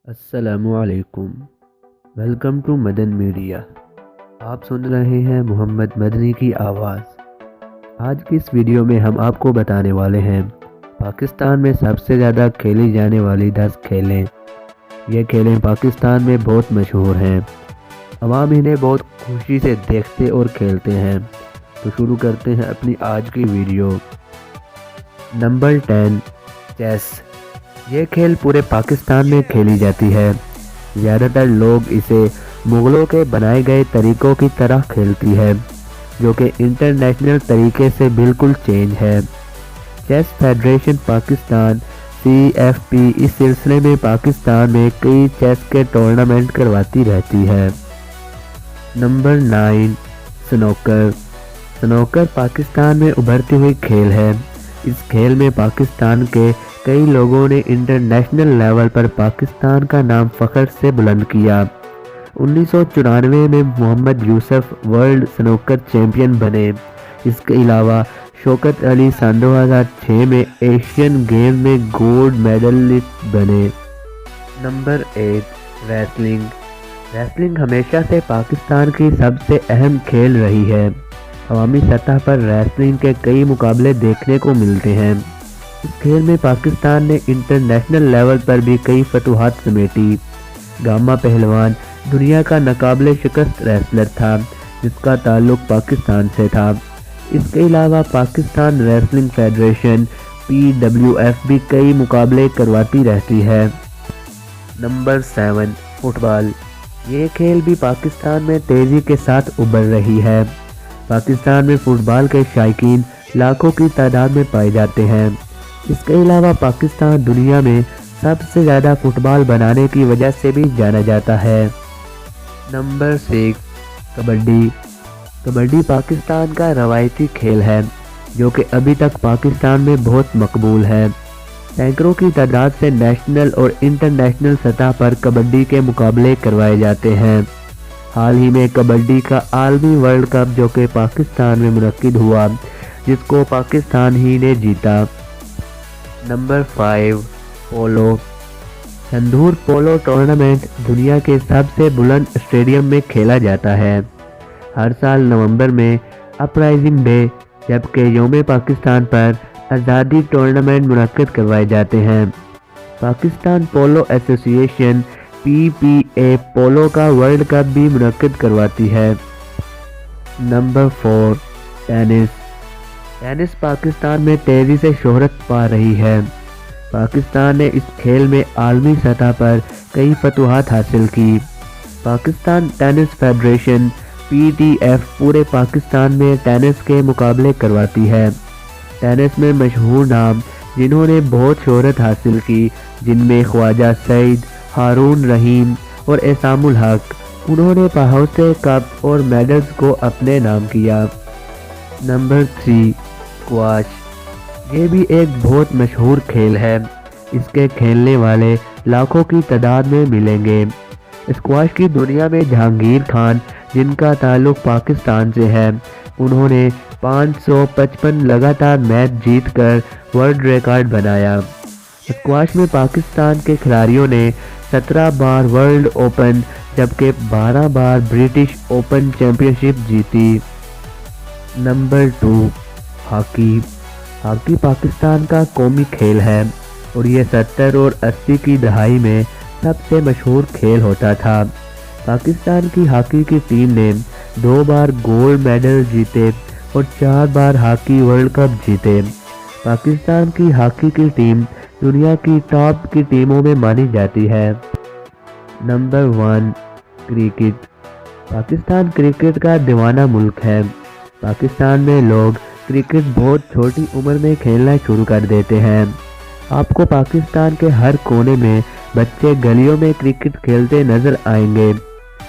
السلام علیکم، welcome to Madan media. آپ سن رہے ہیں محمد مدنی کی آواز۔ آج کی اس ویڈیو میں ہم آپ کو بتانے والے ہیں پاکستان میں سب سے زیادہ کھیلی جانے والی 10 کھیلیں۔ یہ کھیلیں پاکستان میں بہت مشہور ہیں، عوام انہیں بہت خوشی سے دیکھتے اور کھیلتے ہیں۔ تو شروع کرتے ہیں اپنی آج کی ویڈیو۔ Number 10، chess. یہ کھیل پورے پاکستان میں کھیلی جاتی ہے۔ زیادہ تر لوگ اسے مغلوں کے بنائے گئے طریقوں کی طرح کھیلتی ہے، جو کہ انٹرنیشنل طریقے سے بالکل چینج ہے۔ چیس فیڈریشن پاکستان (CFP) اس سلسلے میں پاکستان میں کئی چیس کے ٹورنامنٹ کرواتی رہتی ہے۔ Number 9، snooker. سنوکر پاکستان میں ابھرتی ہوئی کھیل ہے۔ اس کھیل میں پاکستان کے کئی لوگوں نے انٹرنیشنل لیول پر پاکستان کا نام فخر سے بلند کیا۔ 1994 میں محمد یوسف ورلڈ سنوکر چیمپئن بنے۔ اس کے علاوہ شوکت علی سن 2006 میں ایشین گیم میں گولڈ میڈلسٹ بنے۔ Number 8، wrestling. ریسلنگ ہمیشہ سے پاکستان کی سب سے اہم کھیل رہی ہے۔ عوامی سطح پر ریسلنگ کے کئی مقابلے دیکھنے کو ملتے ہیں۔ اس کھیل میں پاکستان نے انٹرنیشنل لیول پر بھی کئی فتوحات سمیٹی۔ گاما پہلوان دنیا کا ناقابل شکست ریسلر تھا، جس کا تعلق پاکستان سے تھا۔ اس کے علاوہ پاکستان ریسلنگ فیڈریشن (PWF) بھی کئی مقابلے کرواتی رہتی ہے۔ نمبر 7، فٹ بال۔ یہ کھیل بھی پاکستان میں تیزی کے ساتھ ابھر رہی ہے۔ پاکستان میں فٹ بال کے شائقین لاکھوں کی تعداد میں پائے جاتے ہیں۔ اس کے علاوہ پاکستان دنیا میں سب سے زیادہ فٹ بال بنانے کی وجہ سے بھی جانا جاتا ہے۔ نمبر 6، کبڈی۔ کبڈی پاکستان کا روایتی کھیل ہے، جو کہ ابھی تک پاکستان میں بہت مقبول ہے۔ سینکڑوں کی تعداد سے نیشنل اور انٹرنیشنل سطح پر کبڈی کے مقابلے کروائے جاتے ہیں۔ حال ہی میں کبڈی کا عالمی ورلڈ کپ جو کہ پاکستان میں منعقد ہوا، جس کو پاکستان ہی نے جیتا۔ Number 5، polo. Shandur polo tournament دنیا کے سب سے بلند اسٹیڈیم میں کھیلا جاتا ہے۔ ہر سال نومبر میں اپرائزنگ ڈے جبکہ یوم پاکستان پر آزادی ٹورنامنٹ منعقد کروائے جاتے ہیں۔ پاکستان پولو ایسوسی ایشن (PPA) پولو کا ورلڈ کپ بھی منعقد کرواتی ہے۔ Number 4، tennis. ٹینس پاکستان میں تیزی سے شہرت پا رہی ہے۔ پاکستان نے اس کھیل میں عالمی سطح پر کئی فتوحات حاصل کی۔ پاکستان ٹینس فیڈریشن (PTF) پورے پاکستان میں ٹینس کے مقابلے کرواتی ہے۔ ٹینس میں مشہور نام جنہوں نے بہت شہرت حاصل کی، جن میں خواجہ سعید، ہارون رحیم اور اعصام الحق، انہوں نے بہت سے کپ اور میڈلز کو اپنے نام کیا۔ Number 3، squash. یہ بھی ایک بہت مشہور کھیل ہے۔ اس کے کھیلنے والے لاکھوں کی تعداد میں ملیں گے۔ اسکواش کی دنیا میں جہانگیر خان، جن کا تعلق پاکستان سے ہے، انہوں نے 555 لگاتار میچ جیت کر ورلڈ ریکارڈ بنایا۔ اسکواش میں پاکستان کے کھلاڑیوں نے 17 بار ورلڈ اوپن جبکہ 12 بار برٹش اوپن چیمپئن شپ جیتی۔ Number 2، hockey. ہاکی پاکستان کا قومی کھیل ہے اور یہ 70 اور 80 کی دہائی میں سب سے مشہور کھیل ہوتا تھا۔ پاکستان کی ہاکی کی ٹیم نے 2 بار گولڈ میڈل جیتے اور 4 بار ہاکی ورلڈ کپ جیتے۔ پاکستان کی ہاکی کی ٹیم دنیا کی ٹاپ کی ٹیموں میں مانی جاتی ہے۔ Number 1، cricket. پاکستان کرکٹ کا دیوانہ ملک ہے۔ پاکستان میں لوگ کرکٹ بہت چھوٹی عمر میں کھیلنا شروع کر دیتے ہیں۔ آپ کو پاکستان کے ہر کونے میں بچے گلیوں میں کرکٹ کھیلتے نظر آئیں گے۔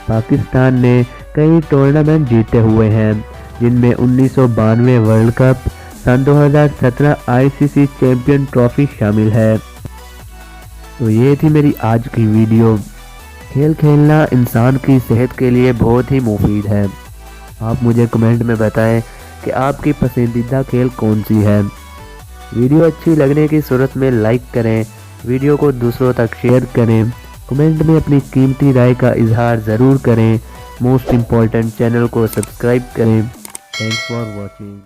پاکستان نے کئی ٹورنامنٹ جیتے ہوئے ہیں، جن میں 1992 ورلڈ کپ، سن 2017 ICC چیمپئن ٹرافی شامل ہے۔ تو یہ تھی میری آج کی ویڈیو۔ کھیل کھیلنا انسان کی صحت کے لیے بہت ہی مفید ہے۔ آپ مجھے کمنٹ میں بتائیں کہ آپ کی پسندیدہ کھیل کون سی ہے۔ ویڈیو اچھی لگنے کی صورت میں لائک کریں، ویڈیو کو دوسروں تک شیئر کریں کمنٹ میں اپنی قیمتی رائے کا اظہار ضرور کریں. موسٹ امپورٹنٹ چینل کو سبسکرائب کریں. Thanks for watching.